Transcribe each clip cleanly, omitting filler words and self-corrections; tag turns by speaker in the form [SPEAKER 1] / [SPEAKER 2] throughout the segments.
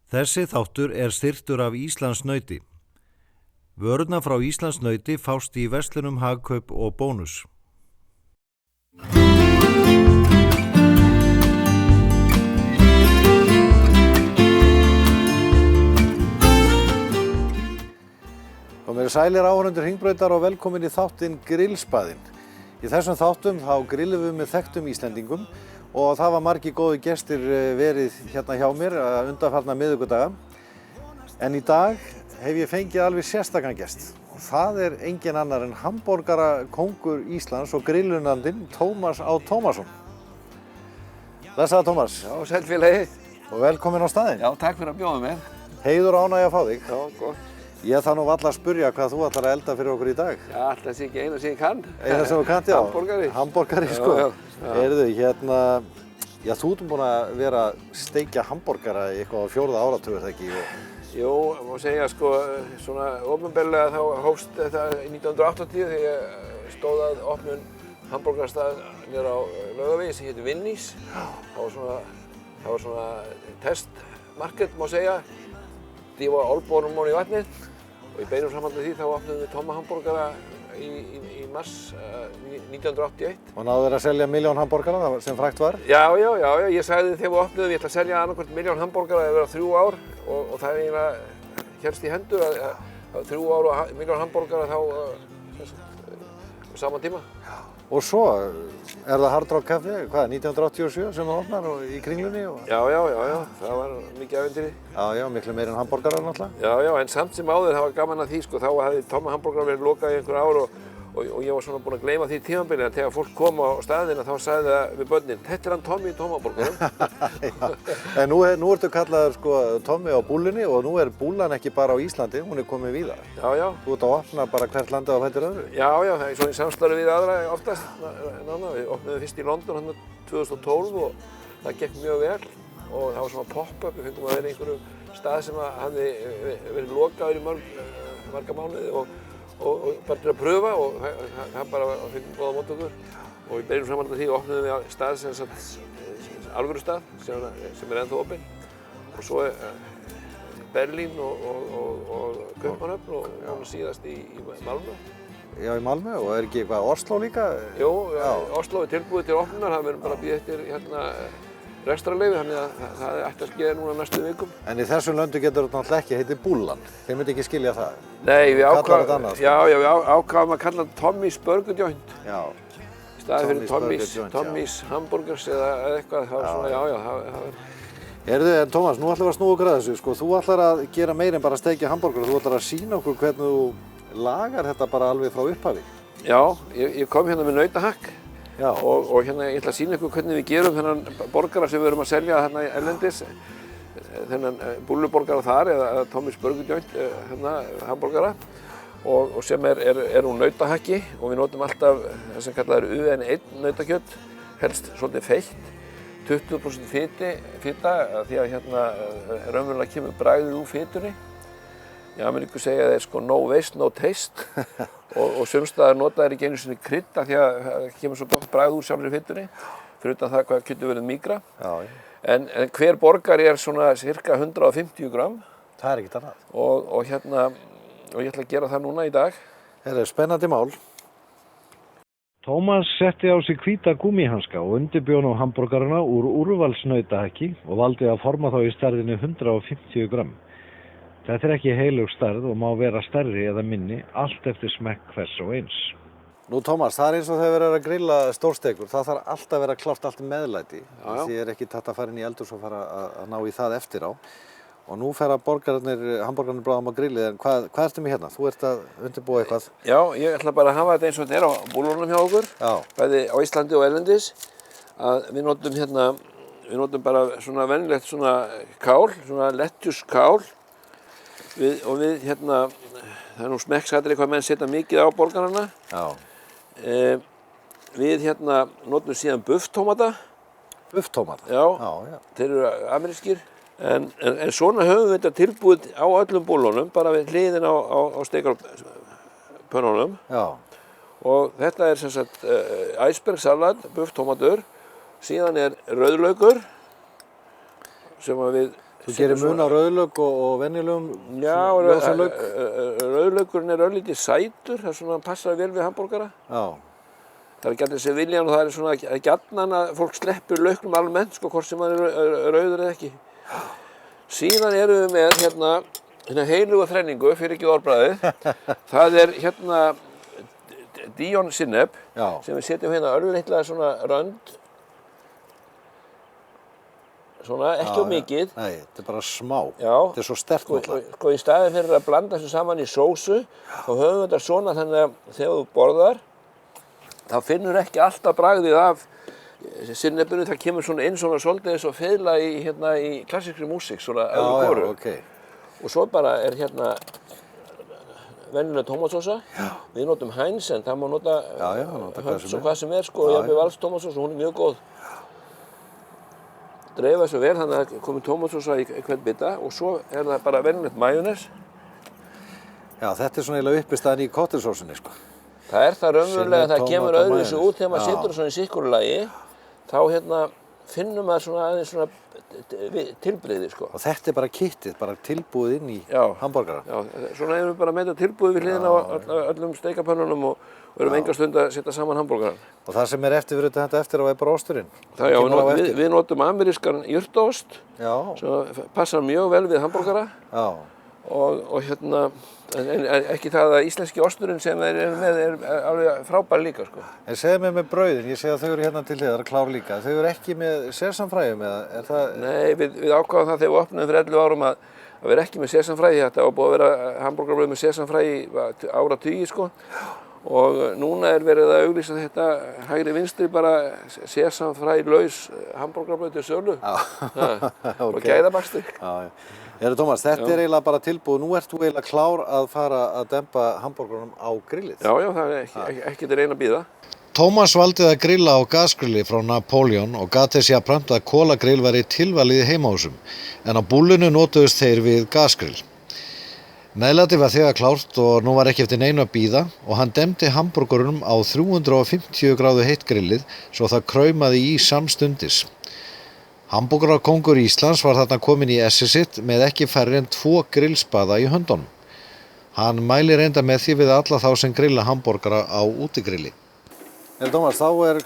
[SPEAKER 1] Þessi þáttur styrktur af Íslandsnauti. Vörurnar frá Íslandsnauti fást í verslunum Hagkaup og Bónus. Komið sælir áhorfendur Hringbrautar og velkomin í þáttinn Grillspaðinn. Í þessum þáttum þá grillum við með þekktum Íslendingum og það var margir góði gestir verið hérna hjá mér undanfarna miðvikudaga. En í dag hef ég fengið alveg sérstakan gest og það engin annar en hamborgarakóngur Íslands og grillunandinn Tómas Á. Tómasson. Blessaður Tómas.
[SPEAKER 2] Já, sæll félagi.
[SPEAKER 1] Og velkomin á staðinn.
[SPEAKER 2] Já, takk fyrir að bjóða mér.
[SPEAKER 1] Heiður og ánægja að fá þig.
[SPEAKER 2] Já, gott.
[SPEAKER 1] Ég þarf nú varla að spyrja hvað þú ætlar að elda fyrir okkur í dag.
[SPEAKER 2] Já, alltaf sé ekki eina sem ég kann.
[SPEAKER 1] Eina sem þú kannt, já.
[SPEAKER 2] Hamborgari.
[SPEAKER 1] Hamborgari, sko.
[SPEAKER 2] Já.
[SPEAKER 1] Heyrðu, já, þú ert búin að vera að steikja hamborgara í eitthvað á 4. áratug, er það ekki?
[SPEAKER 2] Jú, má segja, sko, svona opinberlega þá hófst þetta í 1980 þegar ég stóð að opnun hamborgarastað niður á Laugavegi sem heitir Vinnís. Það var svona testmarket, má segja. Því var olnbogarinn í vatnið og í beinum sambandi því þá opnuðum við tóma hamborgara í mars 1981.
[SPEAKER 1] Og náðu þér að selja 1.000.000 hamborgara sem frægt var?
[SPEAKER 2] Já, ég sagði þegar við opnuðum ég ætla að selja annað hvort 1.000.000 hamborgara eða 3 ár og það eiginlega hélst í hendur að 3 ár og 1.000.000 hamborgara þá á sama tíma.
[SPEAKER 1] Og svo það Hard Rock Café, 1987 sem það opnar í Kringlunni?
[SPEAKER 2] Já, það var mikið ævintýri.
[SPEAKER 1] Já, miklu meira en hamborgarar náttúrulega.
[SPEAKER 2] Já, en samt sem áður það var gaman að því, sko, þá hafði tóma hamborgarar verið lokað í einhver ár og ég var svona búinn að gleyma því tímabili en þegar fólk kom á staðina þá sagði það við börnin, þetta hann Tommi í tómahamborgarum.
[SPEAKER 1] En nú ertu kallaður sko Tommi á búlunni og nú búlan ekki bara á Íslandi, hún komin víða.
[SPEAKER 2] Já.
[SPEAKER 1] Þú ert að opna bara hvert landið á fætur öðru?
[SPEAKER 2] Já, það svona í samstarfi við aðra oftast. Við opnuðum fyrst í London 2012 og það gekk mjög vel og það var svona pop-up, við fengum að vera í einhverjum stað sem hafði verið lokaður í marga mánuði og bara til að pröfa og það bara fengum góða móttökur og í beinum framhaldi af því opnuðum við stað alvöru stað sem ennþá opinn og svo Berlín og Kaupmannahöfn og núna síðast í Malmö.
[SPEAKER 1] Já, í Malmö og ekki eitthvað Oslo líka?
[SPEAKER 2] Jú, Oslo tilbúið til opnunar, það verður bara að bíða eftir rekstrarleyfi, þannig að það ætti að skeða núna næstu vikum. En
[SPEAKER 1] í þessum löndum getur þetta náttúrulega ekki heitið Búlan. Þeir myndi ekki skilja það.
[SPEAKER 2] Nei, við
[SPEAKER 1] ákváðum
[SPEAKER 2] að kalla það Tommy's Burger Joint.
[SPEAKER 1] Já.
[SPEAKER 2] Í staði fyrir Tommy's Hamburgers eða eitthvað, það var svona,
[SPEAKER 1] Heyrðu, en Tómas, nú ætlum við að snúa okkur að þessu, sko. Þú ætlar að gera meira en bara að steikja hamborgara. Þú ætlar að sýna okkur hvernig þú lagar þetta bara alveg frá upphafi.
[SPEAKER 2] Já, ég kom hérna með nautahakk. Og hérna ég ætla að sýna ykkur hvernig við gerum þennan borgara sem við erum að selja hérna erlendis, þennan búlluborgara þar eða Tommy's Burger Joint, hérna hamborgara og sem úr nautahakki og við notum alltaf það sem kallað UN1 nautakjöt, helst svolítið feitt, 20% fita því að hérna raunverulega kemur bragðið úr fitunni. Í Ameríku segja þeir sko no waste, no taste og sumstaðar nota þeir ekki einu sinni krydd af því að það kemur svo gott bragð úr sjálfri fitunni fyrir utan það hvað getur verið mýgra. En hver borgari svona cirka 150 gram.
[SPEAKER 1] Það ekkert annað.
[SPEAKER 2] Og ég ætla að gera það núna í dag.
[SPEAKER 1] Þetta spennandi mál.
[SPEAKER 3] Tómas setti á sig hvíta gúmmíhanska og undirbjó nú hamborgarana úr úrvalsnautahakki og valdi að forma þá í stærðinni 150 gram. Þetta ekki heilug stærð og má vera stærri eða minni, allt eftir smekk hvers og eins.
[SPEAKER 1] Nú Tómas, það eins og þegar verið að grilla stórsteikur, það þarf alltaf að vera klárt allt meðlæti. Því ekki tætt að fara inn í eldhús og fara að ná í það eftir á. Og nú fer að hamborgarnir bráðum á grillið, en hvað ertu með hérna? Þú ert að undirbúa eitthvað?
[SPEAKER 2] Já, ég ætla bara að hafa þetta eins og þetta á búlunum hjá okkur, bæði á Íslandi og erlendis. Við notum bara svona venjulegt svona kál, svona lettuskál. Við hérna, það nú smekksatriði hvað menn setja mikið á borgarana. Við hérna notum síðan bufftómata.
[SPEAKER 1] Bufftómata?
[SPEAKER 2] Já, þeir eru amerískir. En svona höfum við þetta tilbúið á öllum búlunum, bara við hliðin á steikarpönnunum. Og þetta sem sagt icebergsalat, bufftómatur. Síðan rauðlaukur sem við
[SPEAKER 1] Þú gerir mun á rauðlauk og venjulegum ljósum lauk?
[SPEAKER 2] Rauðlaukurinn örlítið sætur, það svona passar vel við hamborgara.
[SPEAKER 1] Já.
[SPEAKER 2] Það er gjarnan sem viljan og það er svona gjarnan að fólk sleppur lauknum almennt, sko, hvort sem hann rauður eða ekki. Síðan erum við með hérna heiluga þrenningu, fyrir ekki orðbragðið. Það er hérna Dijon sinnep sem við setjum hérna örlítið svona rönd. Svona, ekki of mikið.
[SPEAKER 1] Nei, þetta er bara smá.
[SPEAKER 2] Já.
[SPEAKER 1] Þetta er svo sterkt náttúrulega.
[SPEAKER 2] Sko, í staðinn fyrir að blanda þessu saman í sósu, þá höfum við þetta svona þannig að þegar þú borðar, þá finnur ekki alltaf bragðið af sinnepinu. Það kemur svona inn svona svolítið eins og fiðla í klassískri músík, svona öðru hvoru.
[SPEAKER 1] Okay.
[SPEAKER 2] Og svo bara er hérna venjuleg tómatsósa. Við notum Heinz, en það má nota hvað sem er, sko, jafnvel Vals tómatsósa, hún er mjög góð. Dreifa þessu vel, þannig að það komi tómatsósa í hvern bita og svo er það bara venjulegt majónes.
[SPEAKER 1] Já, þetta er svona eiginlega uppistaðan í koktelsósunni, sko.
[SPEAKER 2] Það er það raunverulega, það kemur öðruvísi út þegar maður setur svona í sikkurlagi, þá finnum maður svona aðeins svona tilbrigði, sko.
[SPEAKER 1] Og þetta er bara kittið, bara tilbúið inn í hamborgara.
[SPEAKER 2] Já, svona erum við bara með þetta tilbúið við hliðina á öllum steikapönnunum og erum enga stund að setja saman hamborgaran.
[SPEAKER 1] Og það sem er eftir eftir á er bara osturinn.
[SPEAKER 2] Við notum amerískan jurtaost sem passar mjög vel við hamborgara.
[SPEAKER 1] Já.
[SPEAKER 2] Og en ekki það að íslenski osturinn sem þeir eru með er alveg frábær líka, sko.
[SPEAKER 1] En segðu mér með brauðin, ég segi að þau eru hérna til hliðar klár líka. Þau eru ekki með sesamfræjum eða er það?
[SPEAKER 2] Nei, við ákváðum það þegar við opnuðum fyrir 11 árum að vera ekki með sesamfræji. Þetta var búið að vera hamborgarbrauð með sesamfræji áratugi, sko. Og núna er verið að auglýsa þetta hægri vinstri bara sesamfræjlaus hamborgarbrauð til sölu. Og gæðabakstri.
[SPEAKER 1] Tómas, þetta er eiginlega bara tilbúið. Nú ert þú eiginlega klár að fara að dempa hamborgarunum á grillið.
[SPEAKER 2] Já, það er ekki til reyna að bíða.
[SPEAKER 1] Tómas valdi að grilla á gasgrilli frá Napoleon og gat þessi að prenta að kolagrill væri tilvalið í heimahúsum, en á búllinu notuðust þeir við gasgrill. Meðlæti var þegar klárt og nú var ekki eftir neinu að bíða og hann demdi hamborgarunum á 350 gráðu heitt grillið svo það kraumaði í samstundis. Hamborgarakóngur Íslands var þarna kominn í essið sitt með ekki færri en 2 grillspaða í höndunum. Hann mælir enda með því við alla þá sem grilla hamborgara á útigrilli. Tómas, þá er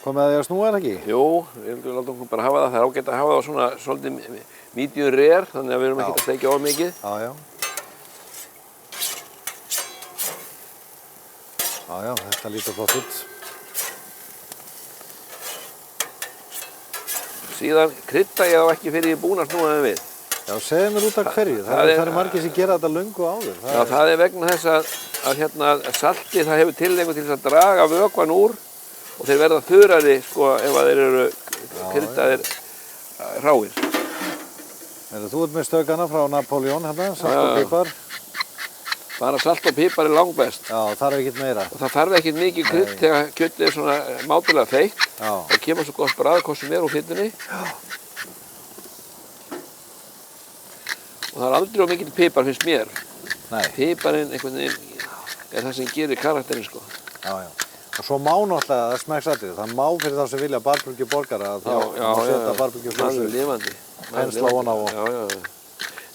[SPEAKER 1] komið að því að snúa, er ekki?
[SPEAKER 2] Jú, við látum okkur bara hafa það. Það er ágætt að hafa það svona svolítið medium rare, þannig að við erum ekki að steikja of mikið.
[SPEAKER 1] Já, þetta lítur flott út.
[SPEAKER 2] Síðan krydda ég þá ekki fyrir ég búinn að snúa þeim við.
[SPEAKER 1] Já, segðu mér út af hverju. Það eru margir sem gera þetta löngu áður.
[SPEAKER 2] Já, það er vegna þess að saltið það hefur tilhneigingu til þess að draga vökvann úr og þeir verða þurrari, sko, ef að þeir eru kryddaðir hráir.
[SPEAKER 1] Þú ert með stökana frá Napoleon hérna, salt og pipar.
[SPEAKER 2] Bara salt og pipar er langbest.
[SPEAKER 1] Já, þarf ekkert meira.
[SPEAKER 2] Og það þarf ekkert mikið krydd þegar kjötið er svona mátulega feitt. Það kemur svo gott bragð hvort sem er úr fytunni. Og það er aldrei of mikill pipar, finnst mér.
[SPEAKER 1] Nei.
[SPEAKER 2] Piparinn einhvern veginn er það sem gerir karakterinn, sko.
[SPEAKER 1] Já. Og svo má náttúrulega, það smekksætið. Það má fyrir þá sem vilja barbecue-borgara að þá setja barbecue-flössu
[SPEAKER 2] lifandi.
[SPEAKER 1] Pensla ofan á.
[SPEAKER 2] Já.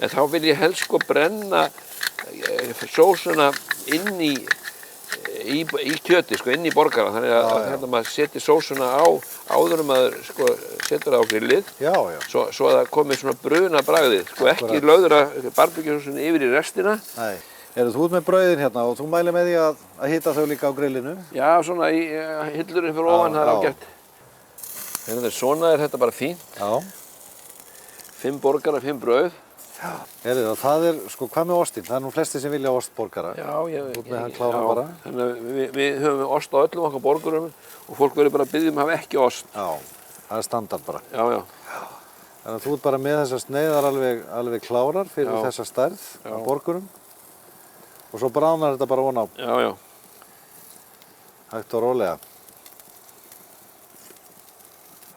[SPEAKER 2] En þá vil ég helst, sko, brenna sósuna inn í kjöti, sko, inn í borgara. Þannig að maður setur sósuna á áður maður, sko, setur það á grillið.
[SPEAKER 1] Já.
[SPEAKER 2] Svo að það komi svona bruna bragðið, sko, ekki löðra barbecue-sósuna yfir í restina. Nei.
[SPEAKER 1] Þú ert með brauðin hérna og þú mælir með því að hita þau líka á grillinu?
[SPEAKER 2] Já, svona í hillurinn fyrir ofan, það er ágætt. Svona er þetta bara fínt.
[SPEAKER 1] Já.
[SPEAKER 2] 5 borgara, 5 brauð.
[SPEAKER 1] Já. Það er, sko, hvað með ostinn? Það er nú flestir sem vilja ostborgara.
[SPEAKER 2] Já,
[SPEAKER 1] Þú ert með hann kláran bara.
[SPEAKER 2] Þannig að við höfum ost á öllum okkar borgurum og fólk verður bara að biðja að hafa ekki ost.
[SPEAKER 1] Já, það er standard bara.
[SPEAKER 2] Já.
[SPEAKER 1] Þannig að þú ert bara með þessar sneiðar alveg klárar fyrir þessa stærð á borgurum. Og svo bráðnar þetta bara von á.
[SPEAKER 2] Já.
[SPEAKER 1] Hægt og rólega.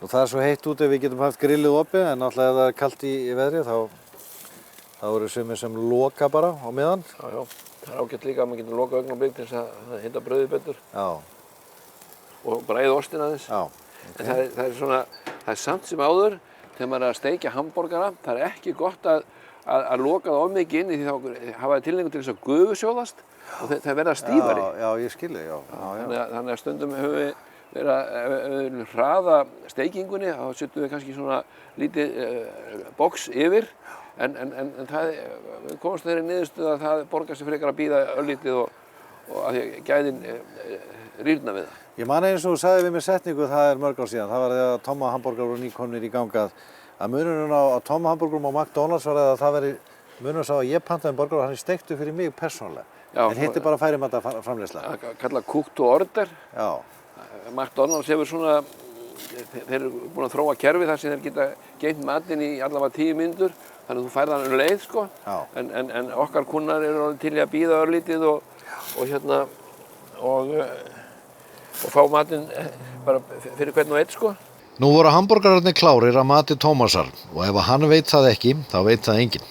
[SPEAKER 1] Og það er svo heitt úti við getum haft grillið opið, en náttúrulega ef það er kalt í veðri þá eru sumir sem loka bara á miðan.
[SPEAKER 2] Já. Það er ágætt líka að maður getur loka augnablik til þess að hita brauðið betur.
[SPEAKER 1] Já.
[SPEAKER 2] Og bræða ostin aðeins.
[SPEAKER 1] Já.
[SPEAKER 2] En það er svona, það er samt sem áður, þegar maður að steikja hamborgara, það ekki gott að loka það of mikið inni því þá hafa það tilhneigingu til þess að gufusjóðast og það verða stífari.
[SPEAKER 1] Já, ég skil þig, já.
[SPEAKER 2] Þannig að stundum höfum við verið að hraða steikingunni, þá setjum við kannski svona lítið box yfir, en við komumst þeirri niðurstöðu að það borgar sig frekar að bíða örlítið og að því að gæðin rýrna við það.
[SPEAKER 1] Ég man eins og þú sagði við mér setningu, það mörg ár síðan, það var þegar Tomma hamborgarar voru nýkomnir í ganga að munurinn á Tomma hamborgurum og McDonald's var að það veri munurinn sá að ég pantaði borgar og hann steiktu fyrir mig persónulega. En hitt bara færimættaframleiðsla.
[SPEAKER 2] Kallað cook to order.
[SPEAKER 1] Já.
[SPEAKER 2] McDonald's hefur svona, þeir eru búin að þróa kerfi þar sem þeir geta geymt matinn í allavega 10 mínútur, þannig að þú færð hann leið sko. En okkar kunnar eru til í að bíða örlítið og fá matinn bara fyrir hvern og einn sko.
[SPEAKER 3] Nú voru hamborgararnir klárir að mati Tómasar og ef hann veit það ekki, þá veit það enginn.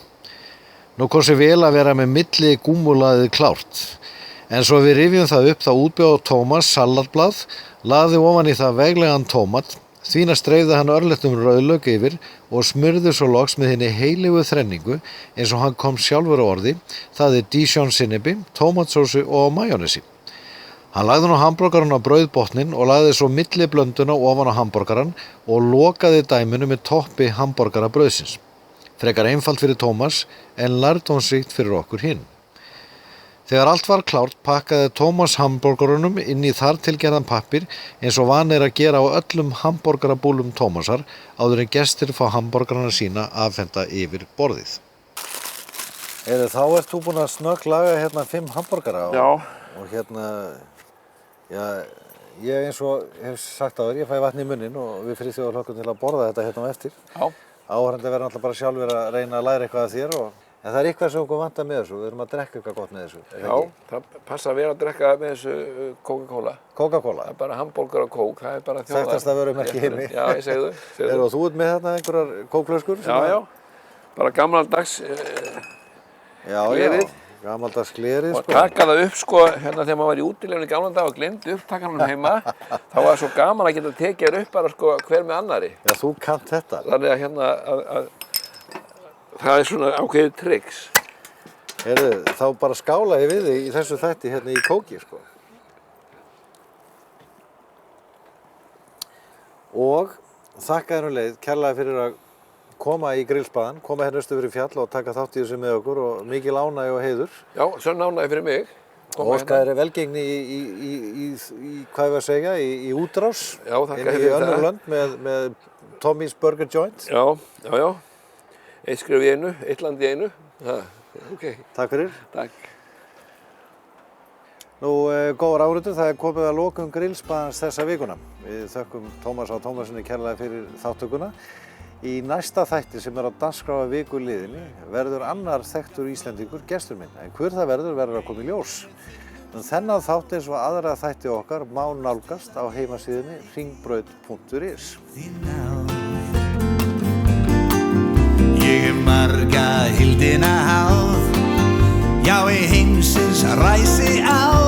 [SPEAKER 3] Nú kom sér vel að vera með milli gúmmulaðið klárt. En svo við rifjum það upp þá útbjóð Tómas salatblað, lagði ofan í það veglegan tómat, þvína streifði hann örlittum rauðlauk yfir og smurði svo loks með hinni heilegu þrenningu eins og hann kom sjálfur á orði, það Dijon sinnepi, tómatsósu og majónesi. Hann lagði nú hamborgaran á brauðbotnin og lagði svo milliblönduna ofan á hamborgaran og lokaði dæminu með toppi hamborgarabrauðsins. Frekar einfalt fyrir Tómas en lærdómsríkt fyrir okkur hinn. Þegar allt var klárt pakkaði Tómas hamborgarunum inn í þar tilgerðan pappír eins og vanir að gera á öllum hamborgarabúlum Tómasar áður en gestir fá hamborgarana sína afhenta yfir borðið.
[SPEAKER 1] Þá ert þú búinn að snögglaga 5 hamborgara og ég eins og hef sagt áður, ég fæ vatn í munninn og við Friðþjófur hlökkum til að borða þetta á eftir. Áhorfendur verða náttúrulega bara sjálfir að reyna að læra eitthvað af þér en það eitthvað sem okkur vantar með þessu, við erum að drekka eitthvað gott með þessu.
[SPEAKER 2] Já, það passar vel að drekka með þessu Coca-Cola.
[SPEAKER 1] Coca-Cola?
[SPEAKER 2] Það bara hamborgar og kók, það bara þjóðar.
[SPEAKER 1] Þekktasta vörumerki í heimi.
[SPEAKER 2] Já, ég segðu.
[SPEAKER 1] Og þú ert með einhverjar kókflöskur?
[SPEAKER 2] Já, bara gammaldags glerið.
[SPEAKER 1] Gammaldags glerið
[SPEAKER 2] og taka það upp þegar maður var í útilegunni í gamla daga og gleymdi upptakanum heima þá var svo gaman að geta tekið þér upp bara hver með annari.
[SPEAKER 1] Já, þú kannt þetta.
[SPEAKER 2] Þannig að það svona ákveðið tricks.
[SPEAKER 1] Þá bara skála ég við þig í þessu þætti í kóki Og þakka þér leið kærlega fyrir að koma í grillspaðan, koma austur fyrir fjall og taka þátt í þessu með okkur og mikil ánægju og heiður.
[SPEAKER 2] Já, sönn ánægju fyrir mig.
[SPEAKER 1] Óska þér velgengni í hvað ég var að segja, í útrás.
[SPEAKER 2] Já, þakka þér fyrir það.
[SPEAKER 1] Í önnur lönd með Tommy's Burger Joint.
[SPEAKER 2] Já. Eitt skref í einu, eitt land í einu.
[SPEAKER 1] Takk fyrir.
[SPEAKER 2] Takk.
[SPEAKER 1] Nú, góðar áhorfendur, það komið að lokum grillspaðans þessa vikuna. Við þökkum Tómas á Tómasinni kærlega fyrir þáttökuna. Í næsta þætti sem á dagskrá að viku liðinni verður annar þekktur Íslendingur gestur minn. En hver það verður að koma í ljós. Þennan þátt eins og aðra þætti okkar má nálgast á heimasíðunni hringbraut.is.
[SPEAKER 4] Ég hef marga hildina háð, já í heimsins ræsi á.